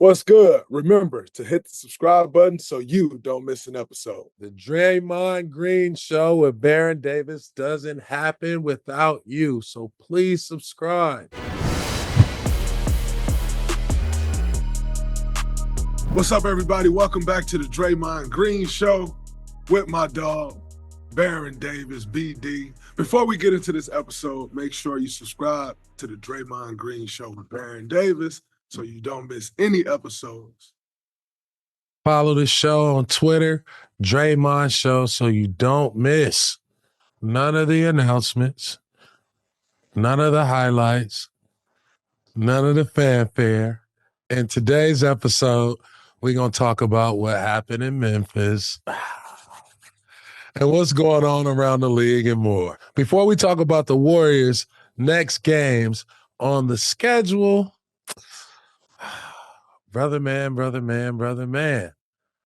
What's good? Remember to hit the subscribe button so you don't miss an episode. The Draymond Green Show with Baron Davis doesn't happen without you, so please subscribe. What's up, everybody? Welcome back to the Draymond Green Show with my dog, Baron Davis, BD. Before we get into this episode, make sure you subscribe to the Draymond Green Show with Baron Davis so you don't miss any episodes. Follow the show on Twitter, Draymond Show, so you don't miss none of the announcements, none of the highlights, none of the fanfare. In today's episode, we're going to talk about what happened in Memphis and what's going on around the league and more. Before we talk about the Warriors' next games on the schedule, brother man,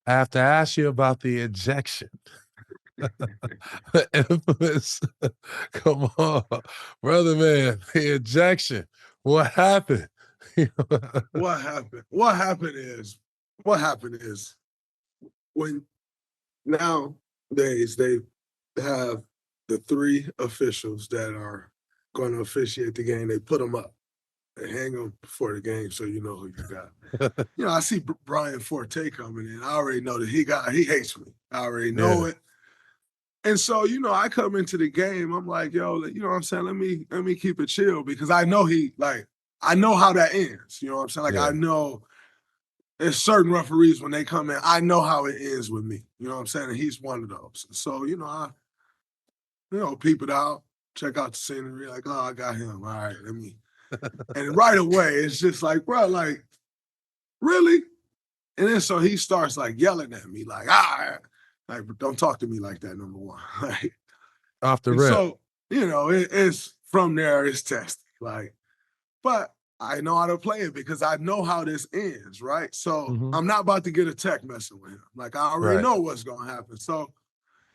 I have to ask you about the ejection. The infamous, come on, brother man, the ejection. What happened? What happened is when nowadays they have the three officials that are going to officiate the game. They put them up and hang them before the game so you know who you got. I see Brian Forte coming in. I already know that he hates me. I already know it. And so, I come into the game, I'm like, yo, you know what I'm saying? Let me keep it chill because I know I know how that ends. You know what I'm saying? I know there's certain referees when they come in, I know how it ends with me. You know what I'm saying? And he's one of those. So, I peep it out, check out the scenery, like, oh, I got him. All right, let me. And right away, it's just like, bro, like, really? And then so he starts like yelling at me, like, don't talk to me like that, number one. Like, off the rip. So, it's from there, it's tested. Like, but I know how to play it because I know how this ends, right? So I'm not about to get a tech messing with him. Like, I already know what's going to happen. So,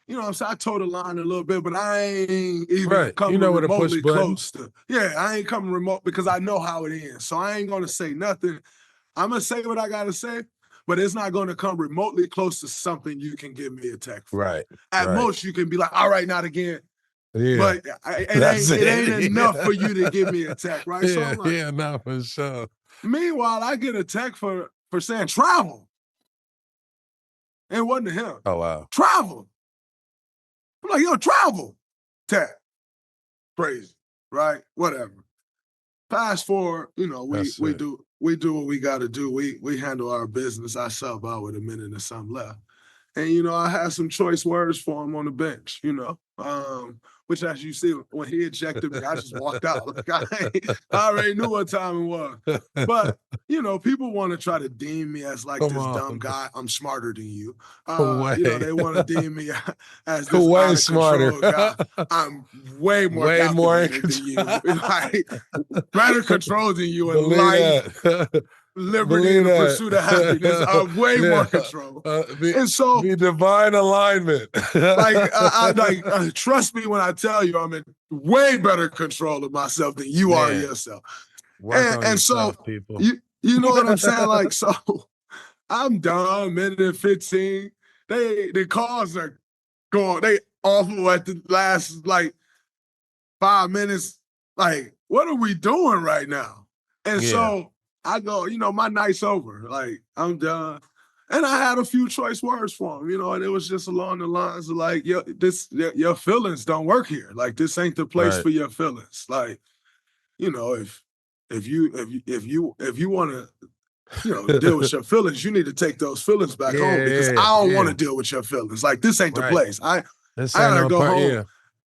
what I'm saying? I told the line a little bit, but I ain't even coming remotely close to. Yeah, I ain't coming remote because I know how it ends. So I ain't going to say nothing. I'm going to say what I got to say, but it's not going to come remotely close to something you can give me a tech for. Right. At most, you can be like, all right, not again. Yeah. But it ain't enough for you to give me a tech, right? Yeah, so I'm like, no, for sure. Meanwhile, I get a tech for saying travel. And it wasn't to him. Oh, wow. Travel. I'm like, yo, travel. Tech. Crazy, right? Whatever. Fast forward, we do what we got to do. We handle our business. I sub out with a minute and something left. And, I had some choice words for him on the bench, which as you see, when he ejected me, I just walked out. Like I already knew what time it was. But, people want to try to deem me as like dumb guy. I'm smarter than you. They want to deem me as this way smarter guy. I'm way more calculated than you. Like, better control than you in life. Liberty and the pursuit of happiness are way more control. And so the divine alignment. Trust me when I tell you I'm in way better control of myself than you are yourself. And so people. You know what I'm saying? Like, so I'm done, minute and 15. The calls are going, they awful at the last 5 minutes. Like, what are we doing right now? And so I go, my night's over. Like, I'm done. And I had a few choice words for him, and it was just along the lines of like, your feelings don't work here. Like, this ain't the place for your feelings. Like, if you want to, deal with your feelings, you need to take those feelings back home because I don't want to deal with your feelings. Like, this ain't the place. I gotta go home. Yeah.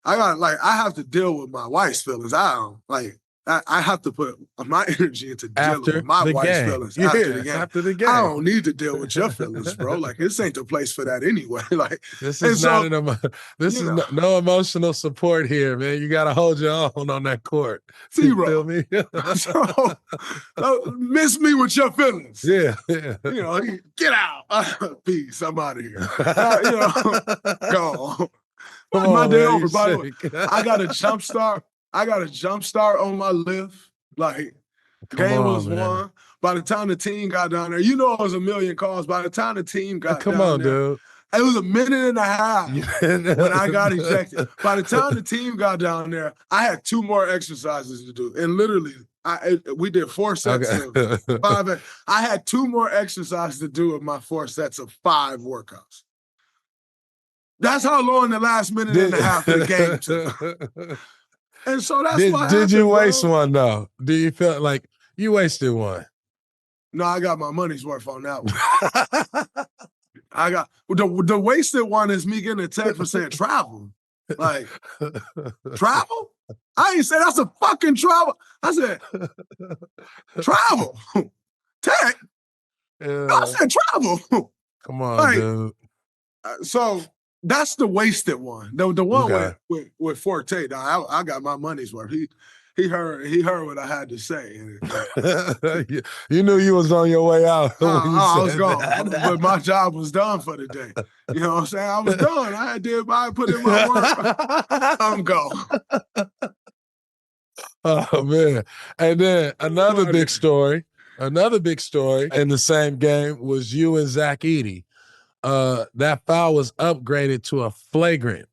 I have to deal with my wife's feelings. I have to put my energy into dealing with my wife's feelings after the game. I don't need to deal with your feelings, bro. Like, this ain't the place for that anyway. Like, this is no emotional support here, man. You got to hold your own on that court. Zero. You feel me? So, miss me with your feelings. Yeah. Get out. Peace. I'm out of here. Go on. My day over, by the way. I got a jump start on my lift. Like, game was won. By the time the team got down there, it was a million calls. By the time the team got Come down on, there, dude. it was a minute and a half when I got ejected. By the time the team got down there, I had 2 more exercises to do. And literally, we did 4 sets of 5. I had 2 more exercises to do of my 4 sets of 5 workouts. That's how long the last minute and a half of the game took. And so that's what happened. Did you waste one, though? Do you feel like you wasted one? No, I got my money's worth on that one. I got the wasted one is me getting a text for saying travel. Like, travel? I ain't say that's a fucking travel. I said, travel. Tech? No, I said travel. Come on, dude. So that's the wasted one. The one with Forte, I got my money's worth. He heard what I had to say. You knew you was on your way out. I was gone, but my job was done for the day. You know what I'm saying? I was done. I put in my work. I'm gone. Oh, man. And then another big story in the same game was you and Zach Edey. That foul was upgraded to a flagrant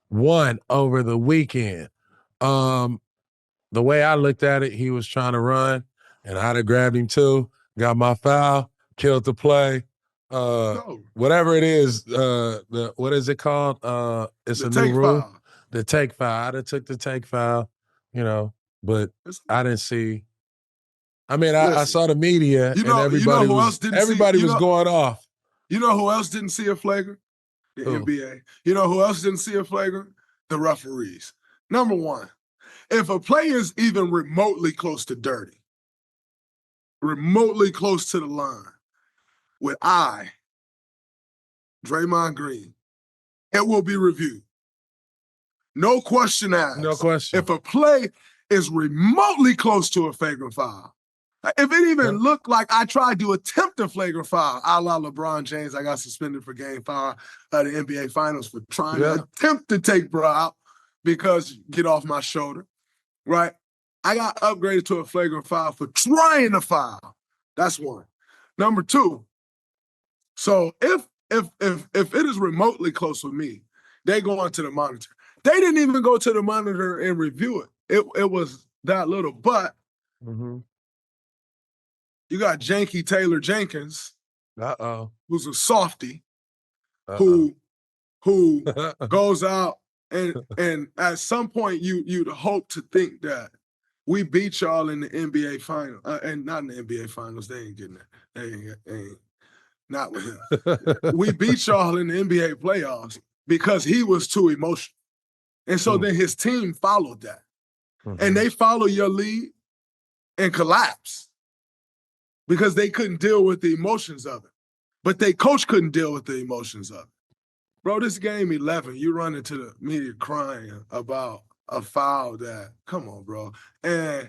1 over the weekend. The way I looked at it, he was trying to run, and I'd have grabbed him too, got my foul, killed the play. Whatever it is, what is it called? It's a new rule. The take foul. I'd have took the take foul, but I didn't see. I mean, I saw the media, and everybody was going off. You know who else didn't see a flagrant? The NBA. You know who else didn't see a flagrant? The referees. Number one, if a player is even remotely close to dirty, remotely close to the line, with Draymond Green, it will be reviewed. No question asked. No question. If a play is remotely close to a flagrant foul, if it even looked like I tried to attempt a flagrant foul, a la LeBron James, I got suspended for game foul of the NBA Finals for trying to attempt to take bro out because get off my shoulder. Right? I got upgraded to a flagrant foul for trying to foul. That's one. Number two, so if it is remotely close with me, they go onto the monitor. They didn't even go to the monitor and review it. It was that little. But you got Janky Taylor Jenkins, who's a softie, who goes out and at some point you'd hope to think that we beat y'all in the NBA final, and not in the NBA finals. They ain't getting that. They ain't not with him. We beat y'all in the NBA playoffs because he was too emotional, and so then his team followed that, and they follow your lead and collapse because they couldn't deal with the emotions of it, but their coach couldn't deal with the emotions of it. Bro, this game 11, you run into the media crying about a foul that, come on, bro. And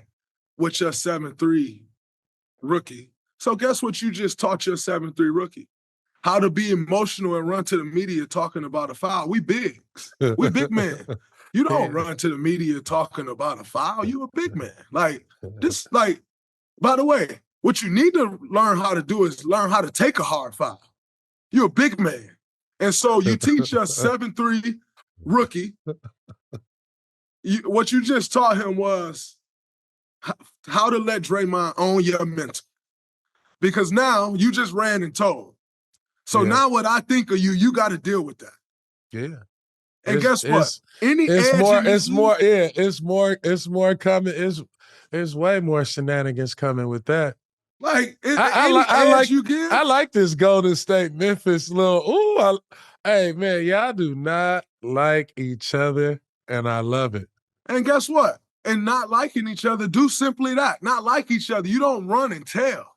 with your 7'3" rookie. So guess what you just taught your 7'3" rookie? How to be emotional and run to the media talking about a foul. We big. We big men. You don't run to the media talking about a foul. You a big man. By the way, what you need to learn how to do is learn how to take a hard foul. You're a big man. And so you teach your 7'3" rookie, what you just taught him was how to let Draymond own your mental. Because now you just ran and told. So now what I think of you, you got to deal with that. Yeah. And guess what? It's more coming. It's way more shenanigans coming with that. I like this Golden State Memphis little. Hey man, y'all do not like each other, and I love it. And guess what? And not liking each other, do simply that. Not like each other. You don't run and tell.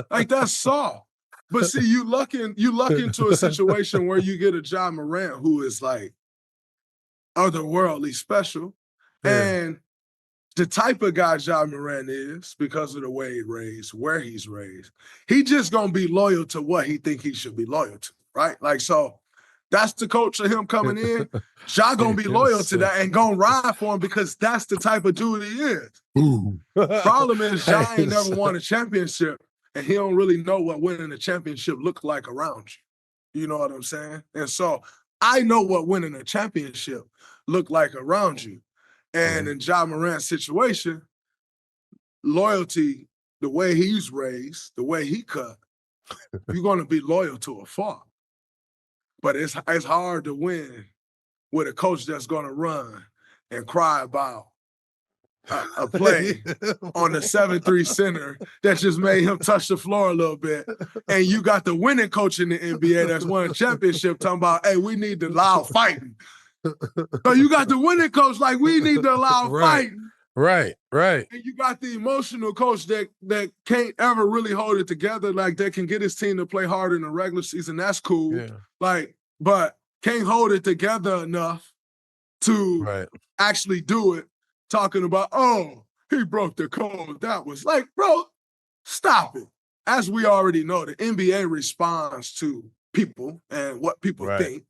like that's soft. But see, you luck into a situation where you get a Ja Morant who is like otherworldly special, and the type of guy Ja Morant is, because of the way he's raised, where he's raised, he just gonna be loyal to what he think he should be loyal to, right? Like, so That's the coach of him coming in. Ja gonna be loyal to that and gonna ride for him because that's the type of dude he is. Ooh. Problem is, Ja ain't never won a championship, and he don't really know what winning a championship look like around you. You know what I'm saying? And so I know what winning a championship look like around you. And in Ja Morant's situation, loyalty, the way he's raised, the way he cut, you're going to be loyal to a fault. But it's hard to win with a coach that's going to run and cry about a play on the 7-3 center that just made him touch the floor a little bit. And you got the winning coach in the NBA that's won a championship talking about, hey, we need to allow fighting. So you got the winning coach like, we need to allow fighting. Right. And you got the emotional coach that can't ever really hold it together, like that can get his team to play hard in the regular season. That's cool. Yeah. Like, but can't hold it together enough to actually do it. Talking about, oh, he broke the code. That was like, bro, stop it. As we already know, the NBA responds to people and what people think.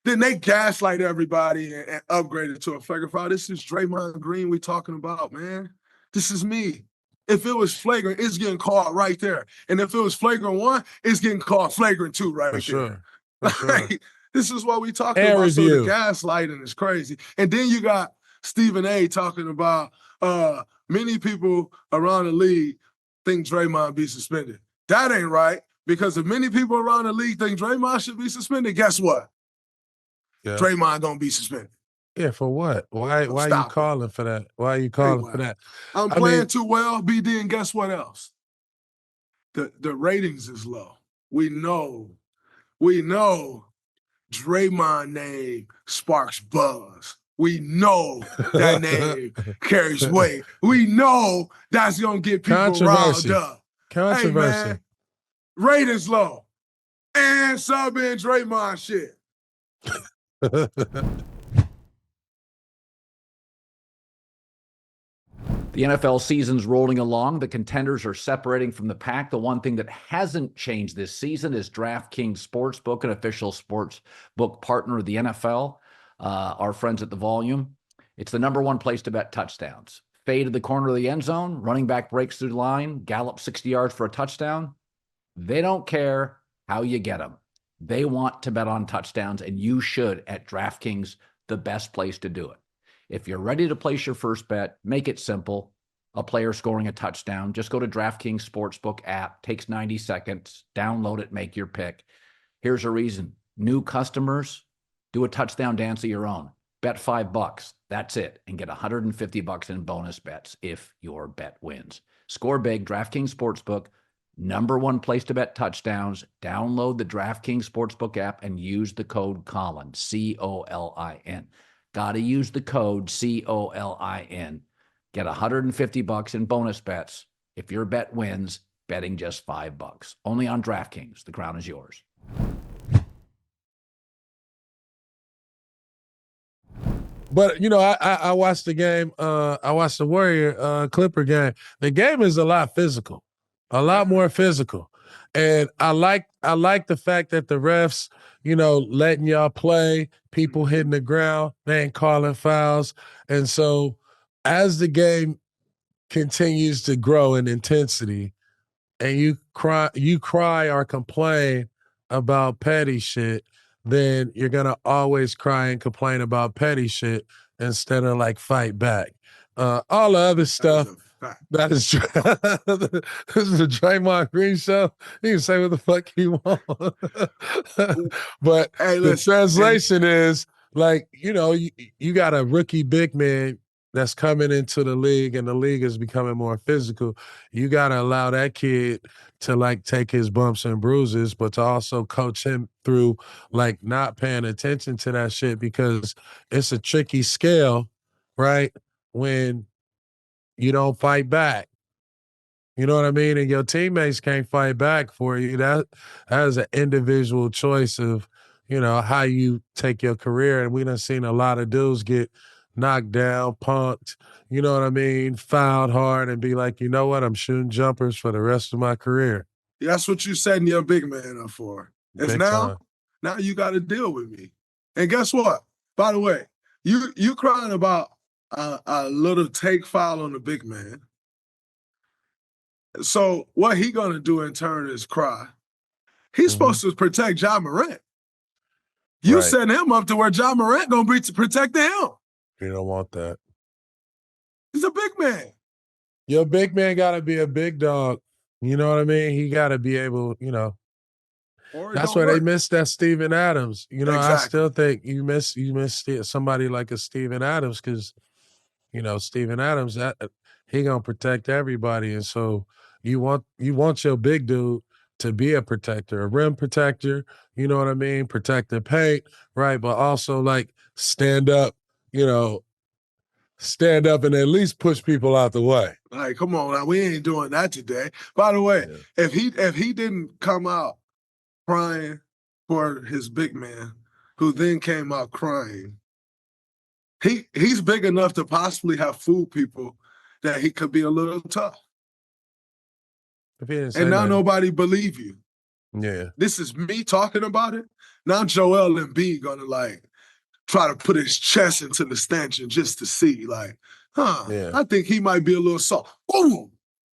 Then they gaslight everybody and upgrade it to a flagrant foul. This is Draymond Green we talking about, man. This is me. If it was flagrant, it's getting called right there. And if it was flagrant 1, it's getting called flagrant 2 right there. For sure. This is what we talking about. So the gaslighting is crazy. And then you got Stephen A. talking about many people around the league think Draymond be suspended. That ain't right, because if many people around the league think Draymond should be suspended, guess what? Yeah. Draymond gonna be suspended. Yeah, for what? Why are you calling for that? Why are you calling for that? I'm playing too well, BD, and guess what else? The ratings is low. We know Draymond name sparks buzz. We know that name carries weight. We know that's going to get people riled up. Controversy. Hey, man, ratings low. And sub in Draymond shit. The NFL season's rolling along. The contenders are separating from the pack. The one thing that hasn't changed this season is DraftKings Sportsbook, an official sportsbook partner of the NFL. Our friends at The Volume. It's the #1 place to bet touchdowns. Fade to the corner of the end zone, running back breaks through the line, gallop 60 yards for a touchdown. They don't care how you get them. They want to bet on touchdowns, and you should at DraftKings, the best place to do it. If you're ready to place your first bet, make it simple. A player scoring a touchdown, just go to DraftKings Sportsbook app, takes 90 seconds, download it, make your pick. Here's a reason. New customers, do a touchdown dance of your own. Bet $5. That's it. And get $150 in bonus bets if your bet wins. Score big. DraftKings Sportsbook, #1 place to bet touchdowns. Download the DraftKings Sportsbook app and use the code Colin, COLIN. Got to use the code COLIN. Get $150 in bonus bets if your bet wins, betting just $5. Only on DraftKings. The crown is yours. But, you know, I watched the game. I watched the Warrior Clipper game. The game is a lot physical, a lot more physical. And I like the fact that the refs, you know, letting y'all play, people hitting the ground, they ain't calling fouls. And so as the game continues to grow in intensity and you cry or complain about petty shit, then you're going to always cry and complain about petty shit instead of like fight back. All the other stuff, that is true. This is the Draymond Green Show. He can say what the fuck he wants. But hey, the translation is like, you know, you got a rookie big man that's coming into the league and the league is becoming more physical. You got to allow that kid to like take his bumps and bruises, but to also coach him through like not paying attention to that shit, because it's a tricky scale, right? When you don't fight back. You know what I mean? And your teammates can't fight back for you. That is an individual choice of, you know, how you take your career. And we done seen a lot of dudes get knocked down, punked, you know what I mean, fouled hard and be like, you know what, I'm shooting jumpers for the rest of my career. That's what you setting your big man up for. It's Big now, time. Now you got to deal with me. And guess what? By the way, you crying about a little take foul on the big man. So what he gonna do in turn is cry. He's supposed to protect Ja Morant. You set him up to where Ja Morant gonna be protecting him. You don't want that. He's a big man. Your big man got to be a big dog. You know what I mean? He got to be able, you know. That's why they missed that Steven Adams. You know, I still think you miss somebody like a Steven Adams because, you know, Steven Adams, he gonna protect everybody, and so you want your big dude to be a protector, a rim protector. You know what I mean? Protect the paint, right? But also like stand up, you know, stand up and at least push people out the way. Like, come on, now, we ain't doing that today. By the way, if he didn't come out crying for his big man, who then came out crying, he's big enough to possibly have fooled people that he could be a little tough. And now nobody believe you. Yeah. This is me talking about it. Now Joel Embiid gonna like try to put his chest into the stanchion just to see, like, I think he might be a little soft. Boom.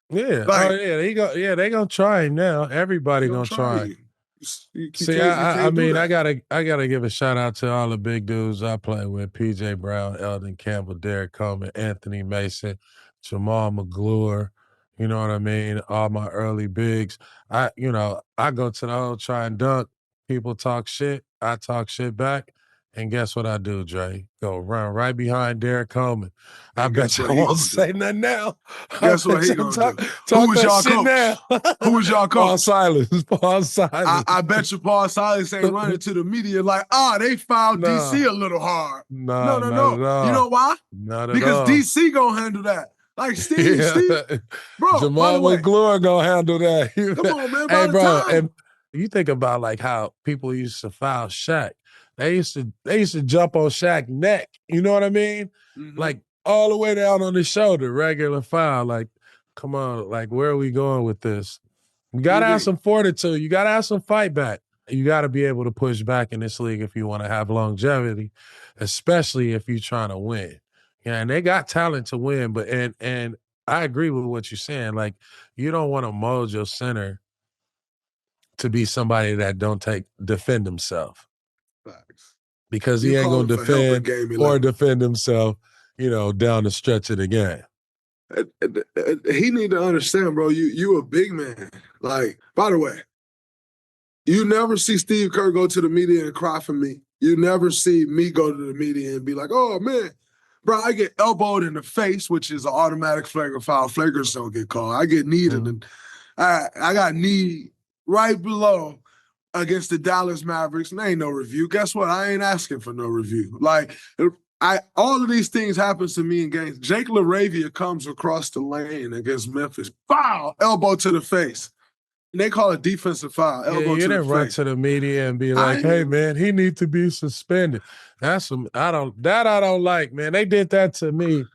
Yeah. Like, they gonna try him now. Everybody gonna try. See, I mean, I gotta give a shout out to all the big dudes I play with: PJ Brown, Eldon Campbell, Derek Coleman, Anthony Mason, Jamal McGlure. You know what I mean? All my early bigs. I go to the old try and dunk. People talk shit. I talk shit back. And guess what I do, Dre? Go run right behind Derek Coleman. I bet you I won't say nothing now. Guess what he gonna do? Who was y'all coach? Who was y'all coach? Paul Silas. I bet you Paul Silas ain't running to the media like, they fouled DC a little hard. No. You know why? Because DC gonna handle that. Like Steve, bro. Jamal McGlure gonna handle that. Come on, man. Hey, bro, and you think about like how people used to foul Shaq. They used to jump on Shaq's neck. You know what I mean? Like all the way down on the shoulder, regular foul. Like, come on, like where are we going with this? You gotta have some fortitude. You gotta have some fight back. You gotta be able to push back in this league if you want to have longevity, especially if you're trying to win. Yeah, and they got talent to win, but and I agree with what you're saying. Like, you don't want to mold your center to be somebody that don't defend himself. Facts. Because he ain't gonna defend or defend himself, you know, down the stretch of the game. He need to understand, bro. You a big man. Like, by the way, you never see Steve Kerr go to the media and cry for me. You never see me go to the media and be like, oh man. Bro, I get elbowed in the face, which is an automatic flagrant foul. Flagrants don't get called. I get kneed in I got kneed right below against the Dallas Mavericks, and there ain't no review. Guess what? I ain't asking for no review. Like, all of these things happens to me in games. Jake LaRavia comes across the lane against Memphis. Foul! Elbow to the face. And they call it defensive foul. Elbow to the face. You didn't run to the media and be like, hey, man, he needs to be suspended. I don't like, man. They did that to me.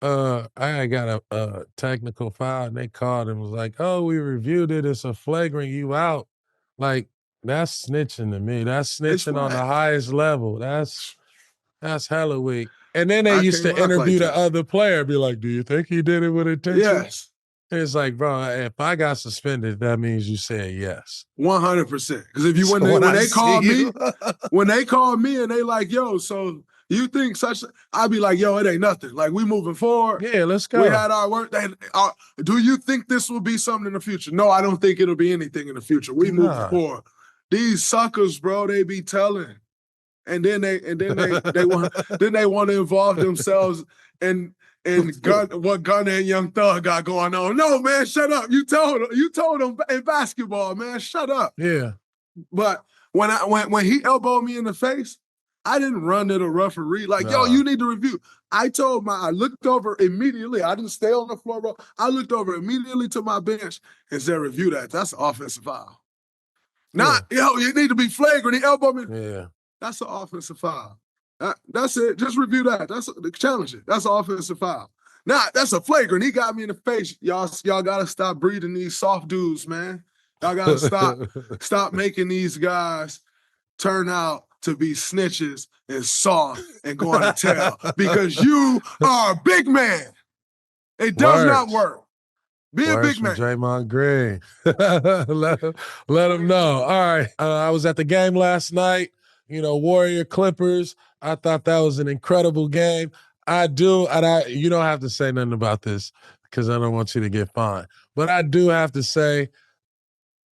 I got a technical foul, and they called and was like, oh, we reviewed it. It's a flagrant, you out. Like, that's snitching to me. That's snitching on the highest level. That's hella weak. And then they used to interview the other player, be like, do you think he did it with intention? Yes. It's like, bro, if I got suspended, that means you said yes. 100%. Because if you when they call me and they like, yo, so you think I'd be like, yo, it ain't nothing. Like, we moving forward. Yeah, let's go. We had our work. Do you think this will be something in the future? No, I don't think it'll be anything in the future. We moving forward. These suckers, bro, they be telling. And then they want to involve themselves in what Gunner and Young Thug got going on. No, man, shut up. You told them in basketball, man, shut up. Yeah. But when he elbowed me in the face, I didn't run to the referee like, yo, you need to review. I looked over immediately. I didn't stay on the floor, bro. I looked over immediately to my bench and said, review that. That's an offensive foul. Yo, you need to be flagrant. He elbowed me. Yeah. That's an offensive foul. That's it. Just review that. That's the challenge. That's an offensive foul. Nah, that's a flagrant. He got me in the face. Y'all gotta stop breeding these soft dudes, man. Y'all gotta stop making these guys turn out to be snitches and soft and going to tell because you are a big man. It does not work. Be a big man. Draymond Green. let him know. All right. I was at the game last night. Warrior Clippers. I thought that was an incredible game. You don't have to say nothing about this because I don't want you to get fined. But I do have to say,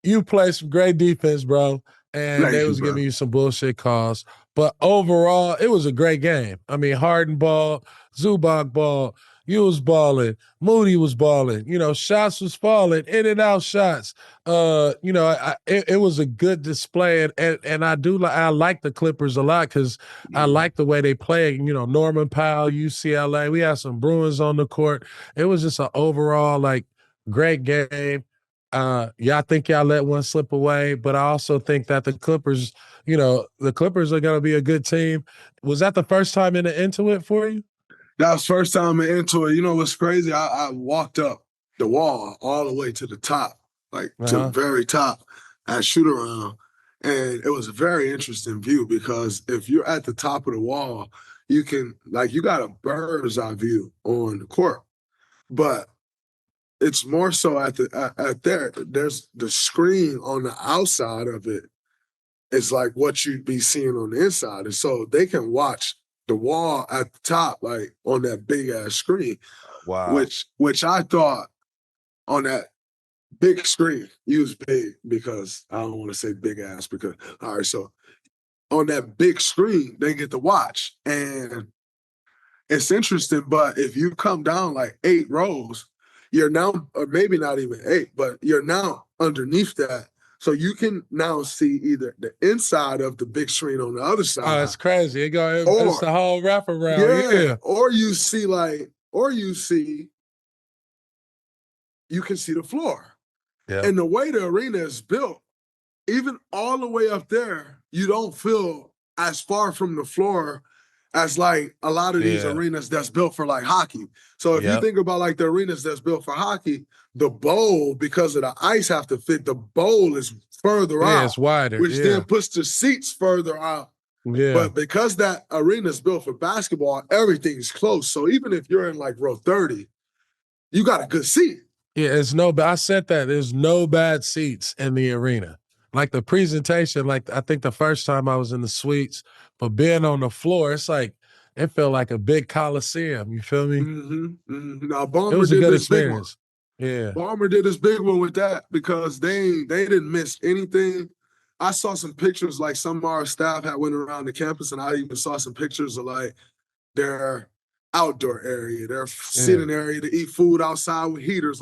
you play some great defense, bro. And they was giving you some bullshit calls. But overall, it was a great game. I mean, Harden ball, Zubac ball, you was balling, Moody was balling, shots was falling, in and out shots. It was a good display. And I like the Clippers a lot because I like the way they play. Norman Powell, UCLA, we had some Bruins on the court. It was just an overall, great game. Y'all think y'all let one slip away, but I also think that the Clippers, the Clippers are going to be a good team. Was that the first time in the Intuit for you? That was first time in Intuit. You know what's crazy? I walked up the wall all the way to the top, to the very top at shoot-around, and it was a very interesting view because if you're at the top of the wall, you can, you got a bird's eye view on the court, but it's more so at there. There's the screen on the outside of it. It's like what you'd be seeing on the inside. And so they can watch the wall at the top, on that big ass screen. Wow. Which I thought on that big screen, use big because I don't want to say big ass because, all right, so on that big screen, they get to watch. And it's interesting, but if you come down 8 rows, you're now, or maybe not even 8, but you're now underneath that. So you can now see either the inside of the big screen on the other side. Oh, it's crazy. It's the whole wraparound. Yeah. Or you see you can see the floor. Yeah. And the way the arena is built, even all the way up there, you don't feel as far from the floor as a lot of these arenas that's built for hockey. So if you think about the arenas that's built for hockey, the bowl, because of the ice have to fit, the bowl is further out. Yeah, it's wider. Which then puts the seats further out. Yeah. But because that arena is built for basketball, everything's close. So even if you're in row 30, you got a good seat. Yeah, I said that. There's no bad seats in the arena. The presentation, I think the first time I was in the suites, but being on the floor, it's it felt like a big coliseum. You feel me? Mm-hmm, mm-hmm. Now, Ballmer it was a did good this experience. Big one. Yeah. Ballmer did this big one with that because they didn't miss anything. I saw some pictures, some of our staff had went around the campus, and I even saw some pictures of their outdoor area, their sitting area to eat food outside with heaters.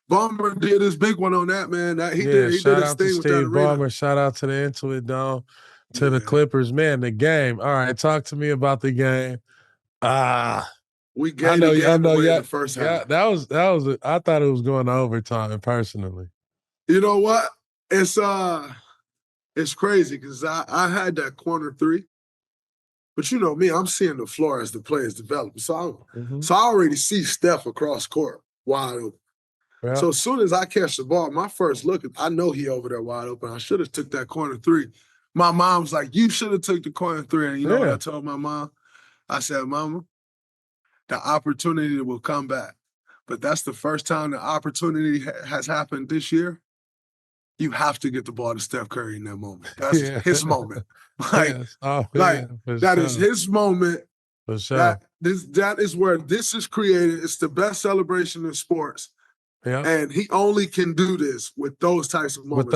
Ballmer did his big one on that, man. He did his thing with that arena. Ballmer, shout out to the Intuit Dome, to the Clippers. Man, the game. All right, talk to me about the game. We gave the game away in the first half. I thought it was going to overtime, personally. You know what? It's crazy because I had that corner 3. But you know me, I'm seeing the floor as the players develop. So I already see Steph across court, wide open. Yeah. So as soon as I catch the ball, my first look, I know he over there wide open. I should have took that corner 3. My mom's like, you should have took the corner 3. And you know what I told my mom? I said, Mama, the opportunity will come back. But that's the first time the opportunity has happened this year. You have to get the ball to Steph Curry in that moment. That's his moment. That is his moment. For sure. That is where this is created. It's the best celebration in sports. Yeah. And he only can do this with those types of moments.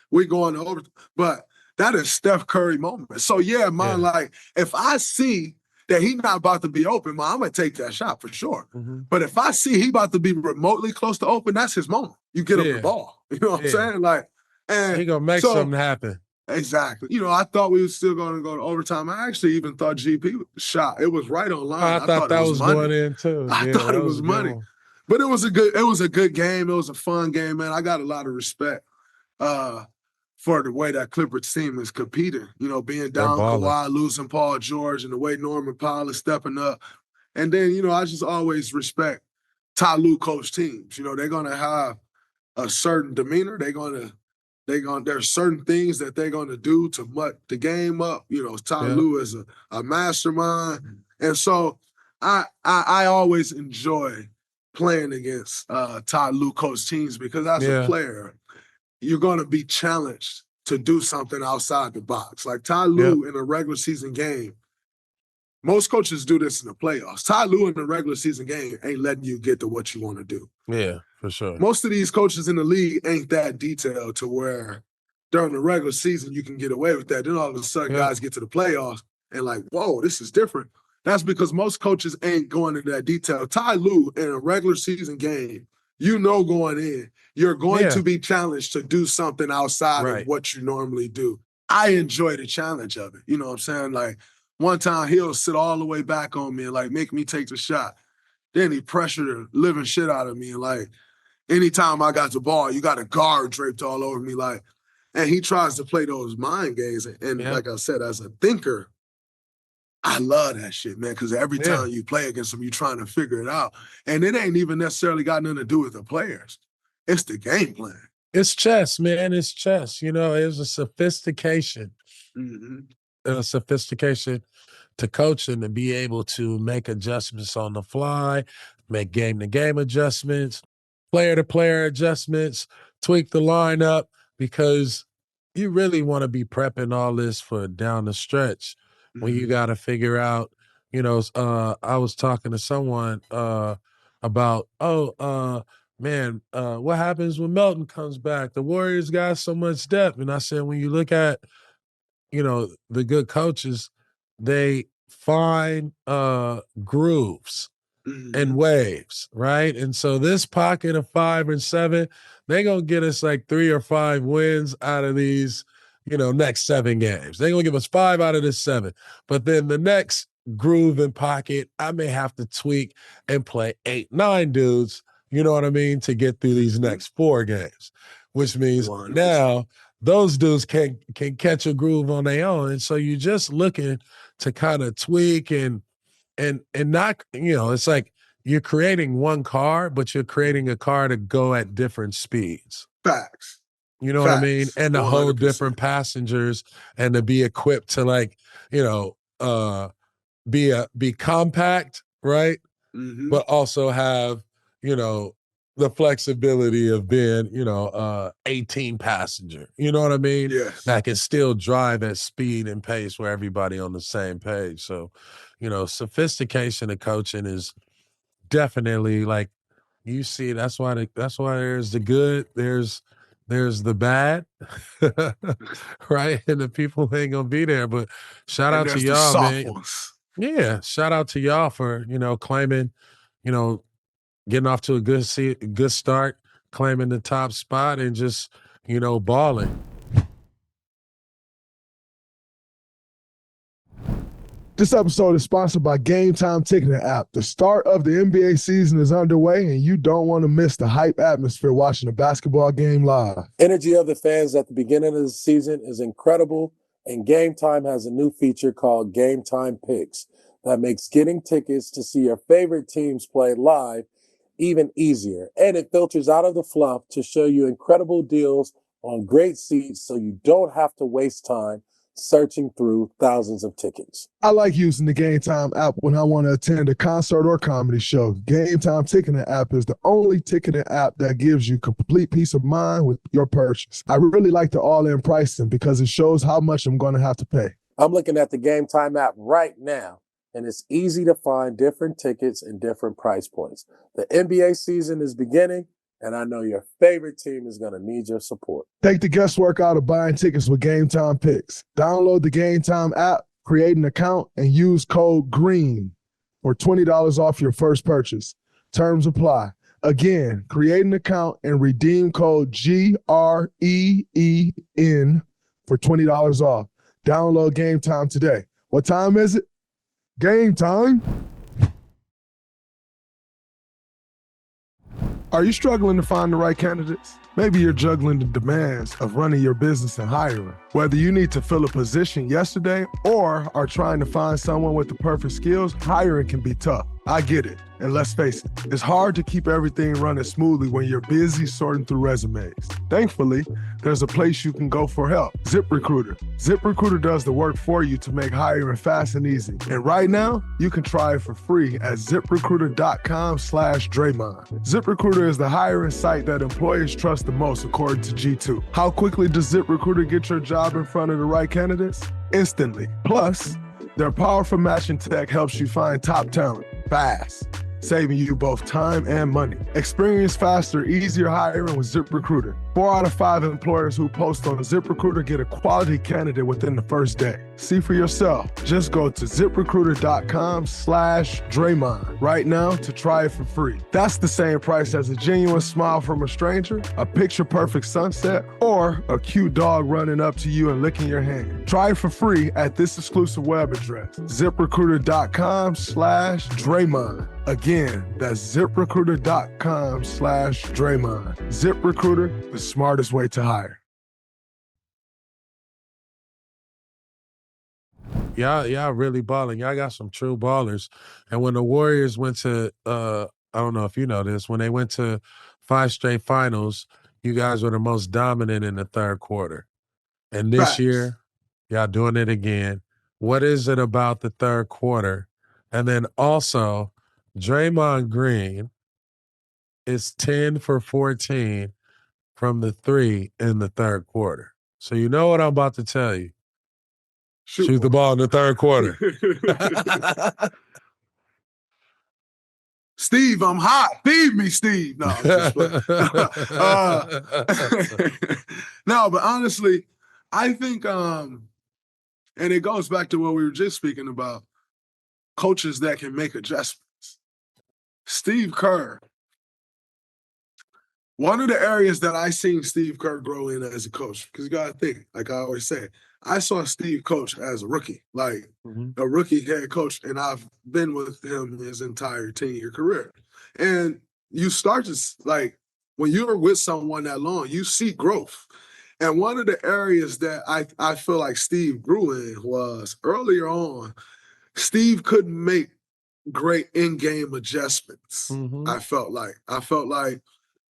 We're going over. But that is Steph Curry moment. So if I see that he's not about to be open, I'm going to take that shot for sure. Mm-hmm. But if I see he about to be remotely close to open, that's his moment. You get him the ball. You know what I'm saying? And he going to make something happen. Exactly. I thought we were still going to go to overtime. I actually even thought GP shot. It was right on line. I thought that was going in too. I thought it was money. But it was a good game. It was a fun game, man. I got a lot of respect for the way that Clippers team is competing. Being down Kawhi, losing Paul George, and the way Norman Powell is stepping up. And then, I just always respect Ty Lue coach teams. They're going to have a certain demeanor. They're going to There's certain things that they're gonna do to muck the game up. You know, Ty Lue is a mastermind. And so I always enjoy playing against Ty Lue coach teams because as a player, you're gonna be challenged to do something outside the box. Like Ty Lue in a regular season game, most coaches do this in the playoffs. Ty Lue in the regular season game ain't letting you get to what you want to do. Yeah, for sure. Most of these coaches in the league ain't that detailed to where during the regular season you can get away with that. Then all of a sudden guys get to the playoffs and like, whoa, this is different. That's because most coaches ain't going into that detail. Ty Lue in a regular season game, you know going in, you're going to be challenged to do something outside of what you normally do. I enjoy the challenge of it. You know what I'm saying? Like, one time he'll sit all the way back on me and like make me take the shot. Then he pressured the living shit out of me. And like, anytime I got the ball, you got a guard draped all over me. Like, and he tries to play those mind games. And like I said, as a thinker, I love that shit, man, because every time you play against him, you're trying to figure it out. And it ain't even necessarily got nothing to do with the players. It's the game plan. It's chess, man. It's chess. You know, it's a sophistication. A sophistication to coaching to be able to make adjustments on the fly, make game-to-game adjustments, player-to-player adjustments, tweak the lineup, because you really want to be prepping all this for down the stretch when you got to figure out, you know, I was talking to someone about, what happens when Melton comes back? The Warriors got so much depth. And I said, when you look at, you know, the good coaches, they find grooves and waves, right? And so this pocket of 5 and 7, they're going to get us like 3 or 5 wins out of these, you know, next 7 games. They're going to give us 5 out of this 7. But then the next groove and pocket, I may have to tweak and play 8, 9 dudes, you know what I mean, to get through these next 4 games, which means now those dudes can catch a groove on their own. And so you're just looking to kind of tweak and not, you know, it's like you're creating one car, but you're creating a car to go at different speeds. Facts. You know what I mean? And to hold different passengers and to be equipped to, like, you know, be compact, right? But also have, you know, the flexibility of being, you know, 18 passenger. You know what I mean? Yes. That can still drive at speed and pace where everybody on the same page. So, you know, sophistication of coaching is definitely, like, you see, that's why there's the good, there's the bad, right? And the people who ain't gonna be there. But shout out to y'all, man. Yeah, shout out to y'all for, you know, claiming, you know, getting off to a good start, claiming the top spot, and just, you know, balling. This episode is sponsored by Game Time Ticketing app. The start of the NBA season is underway, and you don't want to miss the hype atmosphere watching a basketball game live. Energy of the fans at the beginning of the season is incredible, and Game Time has a new feature called Game Time Picks that makes getting tickets to see your favorite teams play live even easier. And it filters out of the fluff to show you incredible deals on great seats so you don't have to waste time searching through thousands of tickets. I like using the Game Time app when I want to attend a concert or comedy show. Game Time Ticketing app is the only ticketing app that gives you complete peace of mind with your purchase. I really like the all-in pricing because it shows how much I'm going to have to pay. I'm looking at the Game Time app right now, and it's easy to find different tickets and different price points. The NBA season is beginning, and I know your favorite team is going to need your support. Take the guesswork out of buying tickets with Game Time Picks. Download the Game Time app, create an account, and use code GREEN for $20 off your first purchase. Terms apply. Again, create an account and redeem code GREEN for $20 off. Download Game Time today. What time is it? Game time. Are you struggling to find the right candidates? Maybe you're juggling the demands of running your business and hiring. Whether you need to fill a position yesterday or are trying to find someone with the perfect skills, hiring can be tough. I get it. And let's face it, it's hard to keep everything running smoothly when you're busy sorting through resumes. Thankfully, there's a place you can go for help. ZipRecruiter. ZipRecruiter does the work for you to make hiring fast and easy. And right now, you can try it for free at ZipRecruiter.com/Draymond. ZipRecruiter is the hiring site that employers trust the most, according to G2. How quickly does ZipRecruiter get your job in front of the right candidates? Instantly. Plus, their powerful matching tech helps you find top talent fast, saving you both time and money. Experience faster, easier hiring with ZipRecruiter. 4 out of 5 employers who post on ZipRecruiter get a quality candidate within the first day. See for yourself. Just go to ZipRecruiter.com/Draymond right now to try it for free. That's the same price as a genuine smile from a stranger, a picture-perfect sunset, or a cute dog running up to you and licking your hand. Try it for free at this exclusive web address, ZipRecruiter.com/Draymond. Again, that's ZipRecruiter.com/Draymond. ZipRecruiter, the smartest way to hire. Y'all really balling. Y'all got some true ballers. And when the Warriors went to, I don't know if you know this, when they went to 5 straight finals, you guys were the most dominant in the third quarter. And this year, y'all doing it again. What is it about the third quarter? And then also, Draymond Green is 10 for 14 from the 3 in the third quarter. So you know what I'm about to tell you. Shoot the ball in the third quarter. Steve, I'm hot. Feed me, Steve. No, I'm just no, but honestly, I think, and it goes back to what we were just speaking about, coaches that can make adjustments. Steve Kerr, one of the areas that I seen Steve Kerr grow in as a coach, because you got to think, like I always say, I saw Steve coach as a rookie, like a rookie head coach, and I've been with him his entire 10-year career. And you start to, like, when you're with someone that long, you see growth. And one of the areas that I feel like Steve grew in was earlier on, Steve couldn't make great in-game adjustments. I felt like,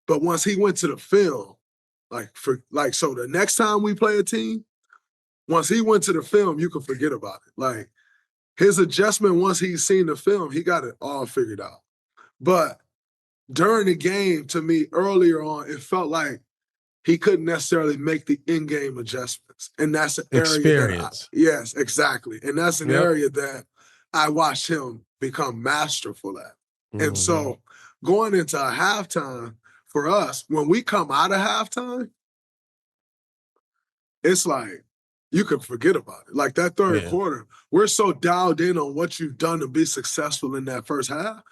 but once he went to the film, so the next time we play a team, once he went to the film, you can forget about it. Like, his adjustment, once he's seen the film, he got it all figured out. But during the game, to me, earlier on, it felt like he couldn't necessarily make the in-game adjustments. And that's an area yes, exactly. And that's an area that I watched him become masterful at. And so going into a halftime, for us, when we come out of halftime, it's like, you can forget about it. Like that third quarter, we're so dialed in on what you've done to be successful in that first half,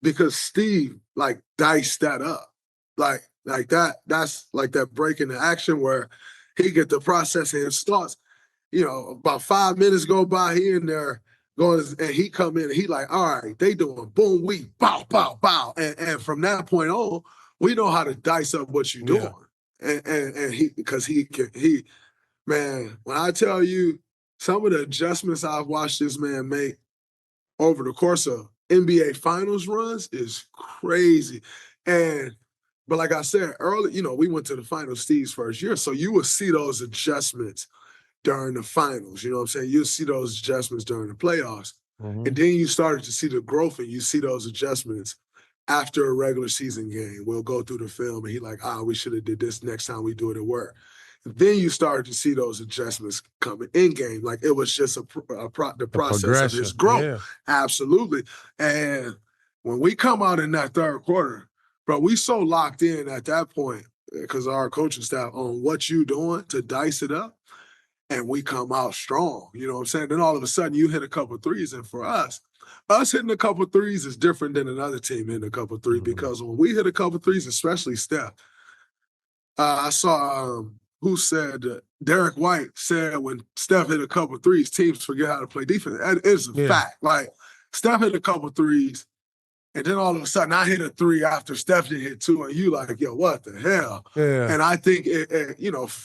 because Steve, like, diced that up. Like that's like that break in the action where he get the processing and starts, about 5 minutes go by, he in there going, and he come in and he like, all right, they doing boom, we bow, bow, bow. And from that point on, we know how to dice up what you're doing. And he, because he, man, when I tell you some of the adjustments I've watched this man make over the course of NBA Finals runs is crazy. But like I said earlier, we went to the finals Steve's first year, so you will see those adjustments during the finals. You know what I'm saying? You'll see those adjustments during the playoffs. And then you started to see the growth, and you see those adjustments after a regular season game. We'll go through the film, and he like, we should have did this next time we do it at work. Then you started to see those adjustments coming in game. Like, it was just the process of his growth. Yeah. Absolutely. And when we come out in that third quarter, bro, we so locked in at that point, because our coaching staff, on what you doing to dice it up, and we come out strong. You know what I'm saying? Then all of a sudden you hit a couple of threes, and for us hitting a couple of threes is different than another team hitting a couple of threes, because when we hit a couple of threes, especially Steph, I saw who said Derek White said when Steph hit a couple of threes, teams forget how to play defense. That is a fact. Like, Steph hit a couple of threes, and then all of a sudden I hit a 3 after Steph did hit 2, and you like, yo, what the hell? Yeah. And I think,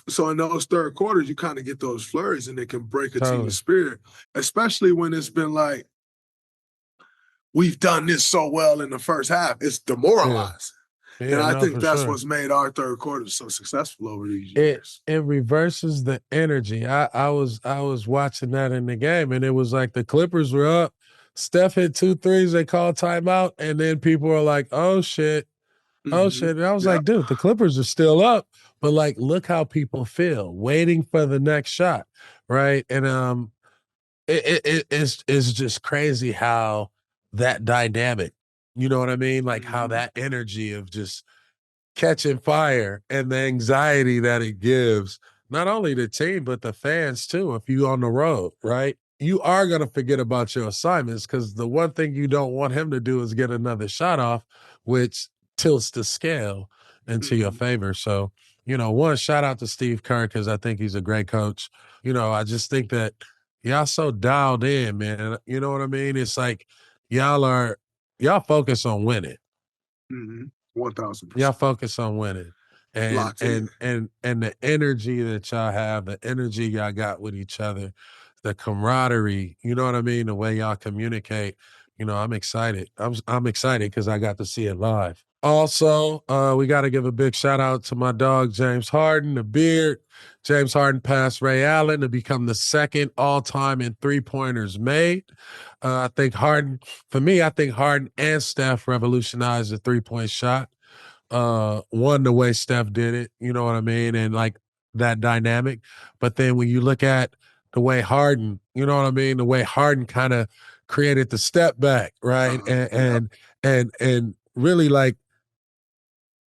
so in those third quarters, you kind of get those flurries, and it can break a team's spirit, especially when it's been like, we've done this so well in the first half. It's demoralizing. Yeah, and I think that's sure. what's made our third quarter so successful over these years. It reverses the energy. I was watching that in the game, and it was like the Clippers were up. Steph hit 2 threes, they called timeout, and then people were like, oh shit. Oh shit. And I was like, dude, the Clippers are still up, but like look how people feel waiting for the next shot. Right. And it's just crazy how that dynamic, you know what I mean? Like how that energy of just catching fire and the anxiety that it gives, not only the team, but the fans too, if you on the road, right? You are going to forget about your assignments because the one thing you don't want him to do is get another shot off, which tilts the scale into your favor. So, one, shout out to Steve Kerr because I think he's a great coach. I just think that y'all so dialed in, man. You know what I mean? It's like y'all focus on winning. 1,000%. Y'all focus on winning. And the energy that y'all have, the energy y'all got with each other, the camaraderie, you know what I mean? The way y'all communicate, I'm excited. I'm excited because I got to see it live. Also, we got to give a big shout out to my dog, James Harden, the beard. James Harden passed Ray Allen to become the second all-time in three-pointers made. I think Harden and Steph revolutionized the three-point shot. One, the way Steph did it, you know what I mean? And like that dynamic. But then when you look at the way Harden, you know what I mean? The way Harden kind of created the step back, right? And really like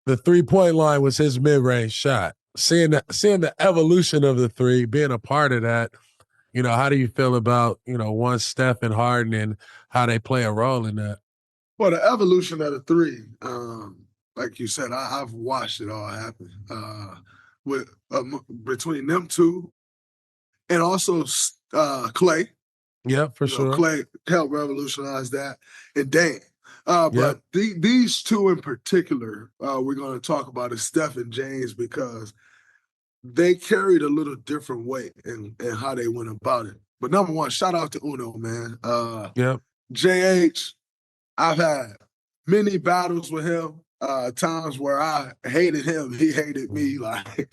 the 3-point line was his mid-range shot. Seeing the evolution of the three, being a part of that, how do you feel about, one Steph and Harden and how they play a role in that? Well, the evolution of the three, like you said, I've watched it all happen between them two and also Clay. Yeah, for sure. Clay helped revolutionize that, and Dame. But these two in particular, we're going to talk about is Steph and James because they carried a little different weight in how they went about it. But number one, shout out to Uno, man. JH, I've had many battles with him, times where I hated him, he hated me. Like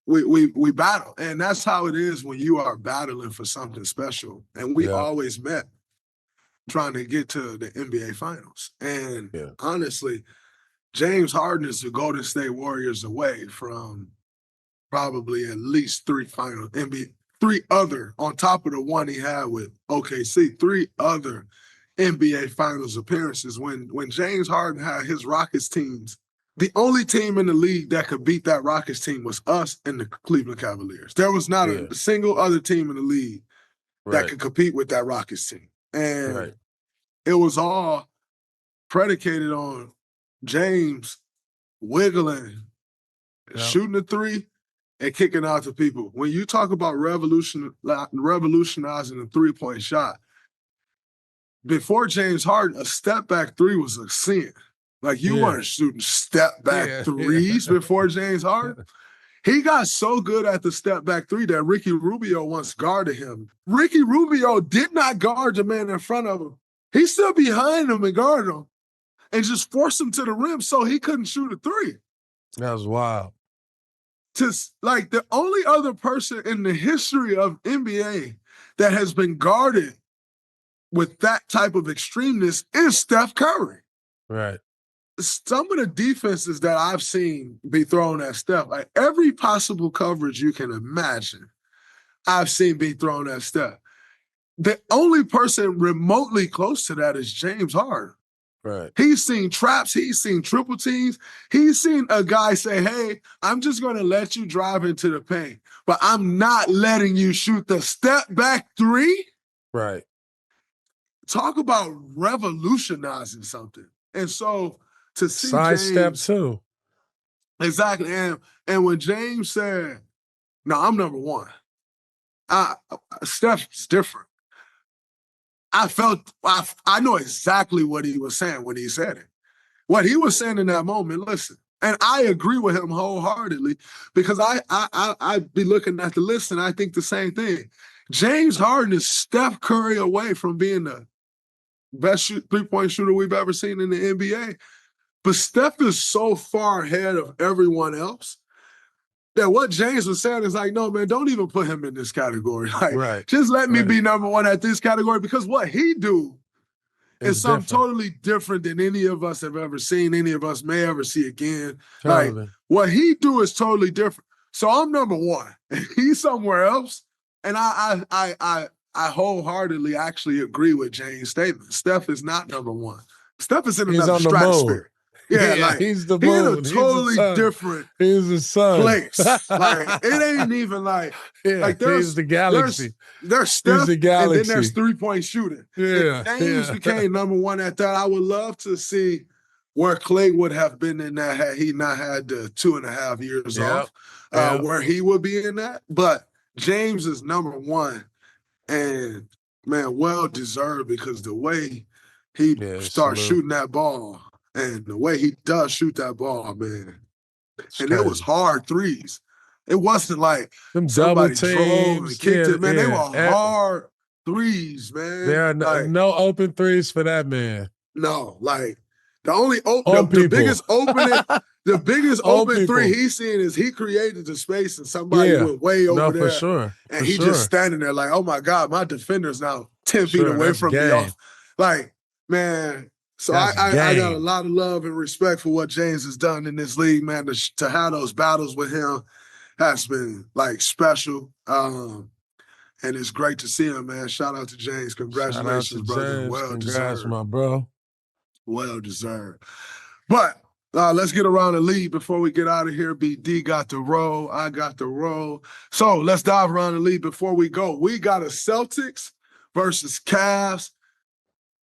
we battle. And that's how it is when you are battling for something special. And we always met trying to get to the NBA Finals. And honestly, James Harden is the Golden State Warriors away from probably at least 3 finals, NBA, 3 other, on top of the one he had with OKC, 3 other NBA Finals appearances. When James Harden had his Rockets teams, the only team in the league that could beat that Rockets team was us and the Cleveland Cavaliers. There was not a single other team in the league that could compete with that Rockets team. And it was all predicated on James wiggling, shooting the 3, and kicking out to people. When you talk about revolutionizing the 3-point shot, before James Harden, a step-back 3 was a sin. Like, you weren't shooting step-back threes before James Harden. He got so good at the step-back 3 that Ricky Rubio once guarded him. Ricky Rubio did not guard the man in front of him. He stood behind him and guarded him and just forced him to the rim so he couldn't shoot a 3. That was wild. Like, the only other person in the history of NBA that has been guarded with that type of extremeness is Steph Curry. Right. Some of the defenses that I've seen be thrown at Steph, like every possible coverage you can imagine, I've seen be thrown at Steph. The only person remotely close to that is James Harden. Right. He's seen traps. He's seen triple teams. He's seen a guy say, hey, I'm just going to let you drive into the paint, but I'm not letting you shoot the step back 3. Right. Talk about revolutionizing something. And so to see sidestep James, too. Exactly. And when James said, no, I'm number 1. Steph's different. I know exactly what he was saying when he said it. What he was saying in that moment, listen, and I agree with him wholeheartedly because I be looking at the list and I think the same thing. James Harden is Steph Curry away from being the best three-point shooter we've ever seen in the NBA. But Steph is so far ahead of everyone else that what James was saying is like, no, man, don't even put him in this category. Like, just let me be number one at this category, because what he do is something totally different than any of us have ever seen, any of us may ever see again. Totally. Like, what he do is totally different. So I'm number one, and he's somewhere else. And I wholeheartedly actually agree with James' statement. Steph is not number one. Steph is in another stratosphere. Yeah, like he's the moon. He's in a totally different place. Like, it ain't even like there's the galaxy. There's Steph, and then there's three-point shooting. Yeah, James became number one at that. I would love to see where Clay would have been in that had he not had the 2.5 years off, where he would be in that. But James is number one, and man, well deserved, because the way he starts shooting that ball. And the way he does shoot that ball, man. And it was hard threes. It wasn't like them somebody double drove and kicked it. Man, they were hard threes, man. There are no open threes for that man. No, like the biggest open three he's seen is he created the space and somebody went way over there. For sure. And he just standing there like, oh my God, my defender's now 10 feet away from me. Like, man. So I got a lot of love and respect for what James has done in this league, man. To have those battles with him has been like special. And it's great to see him, man. Shout out to James. Congratulations, brother. James. Well Congrats, deserved. my bro. Well deserved. But let's get around the league before we get out of here. BD got the roll. I got the roll. So let's dive around the league before we go. We got a Celtics versus Cavs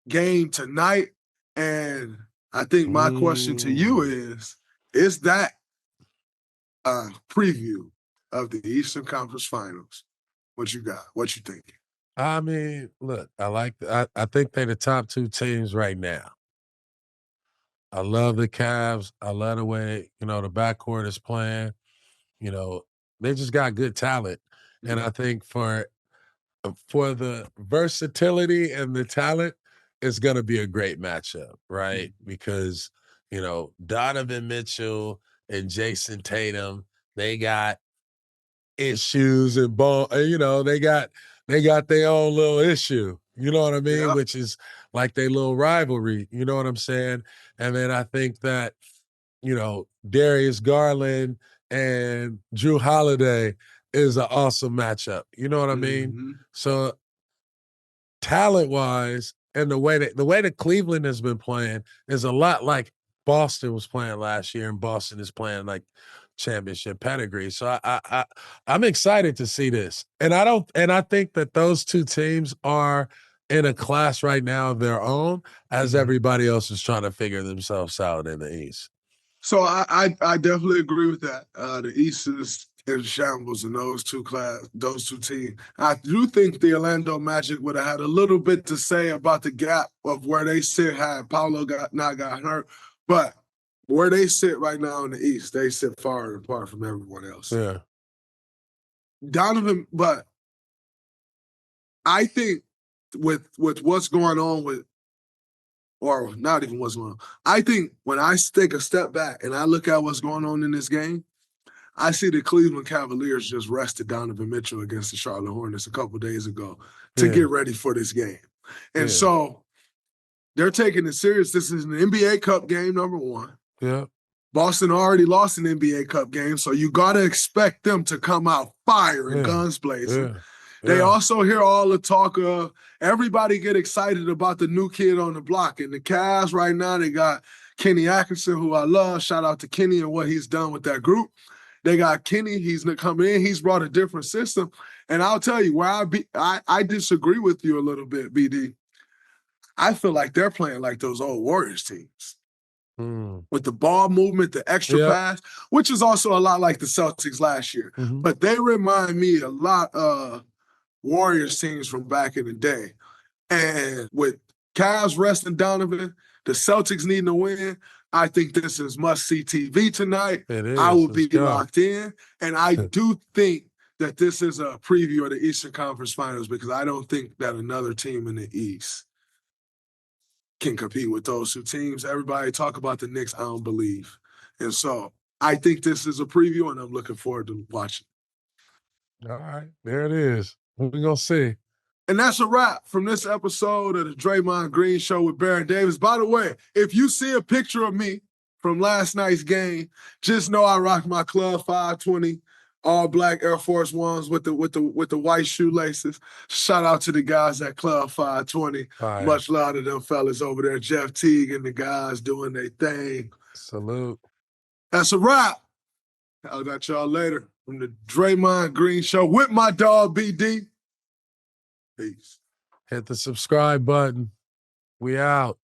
game tonight. And I think my question to you is that a preview of the Eastern Conference Finals? What you got? What you thinking? I mean, look, I think they're the top two teams right now. I love the Cavs. I love the way, the backcourt is playing. They just got good talent. Mm-hmm. And I think for the versatility and the talent, it's going to be a great matchup, right? Mm-hmm. Because, Donovan Mitchell and Jason Tatum, they got issues and they got their own little issue, you know what I mean? Yeah. Which is like their little rivalry, you know what I'm saying? And then I think that, Darius Garland and Drew Holiday is an awesome matchup, you know what I mean? Mm-hmm. So talent-wise, and the way that Cleveland has been playing is a lot like Boston was playing last year, and Boston is playing like championship pedigree. So I'm excited to see this. And I think that those two teams are in a class right now of their own, as everybody else is trying to figure themselves out in the East. So I definitely agree with that. The East is in shambles in those two teams. I do think the Orlando Magic would have had a little bit to say about the gap of where they sit had Paolo not got hurt. But where they sit right now in the East, they sit far apart from everyone else. Yeah. Donovan, but I think with what's going on with, or not even what's going on, I think when I take a step back and I look at what's going on in this game, I see the Cleveland Cavaliers just rested Donovan Mitchell against the Charlotte Hornets a couple days ago to get ready for this game. And so they're taking it serious. This is an NBA Cup game, number one. Yeah. Boston already lost an NBA Cup game, so you got to expect them to come out fire and guns blazing. Yeah. They also hear all the talk of everybody get excited about the new kid on the block. And the Cavs right now, they got Kenny Atkinson, who I love. Shout out to Kenny and what he's done with that group. They got Kenny. He's coming in. He's brought a different system. And I'll tell you where I disagree with you a little bit, BD. I feel like they're playing like those old Warriors teams. With the ball movement, the extra pass, which is also a lot like the Celtics last year. Mm-hmm. But they remind me a lot of Warriors teams from back in the day. And with Cavs resting Donovan, the Celtics needing to win, I think this is must-see TV tonight. It is. I will be locked in. And I do think that this is a preview of the Eastern Conference Finals, because I don't think that another team in the East can compete with those two teams. Everybody talk about the Knicks, I don't believe. And so I think this is a preview, and I'm looking forward to watching. All right, there it is. We're going to see. And that's a wrap from this episode of the Draymond Green Show with Baron Davis. By the way, if you see a picture of me from last night's game, just know I rocked my Club 520 all black Air Force Ones with the white shoelaces. Shout out to the guys at Club 520. Right. Much love to them fellas over there, Jeff Teague and the guys doing their thing. Salute. That's a wrap. I'll got y'all later from the Draymond Green Show with my dog BD. Peace. Hit the subscribe button. We out.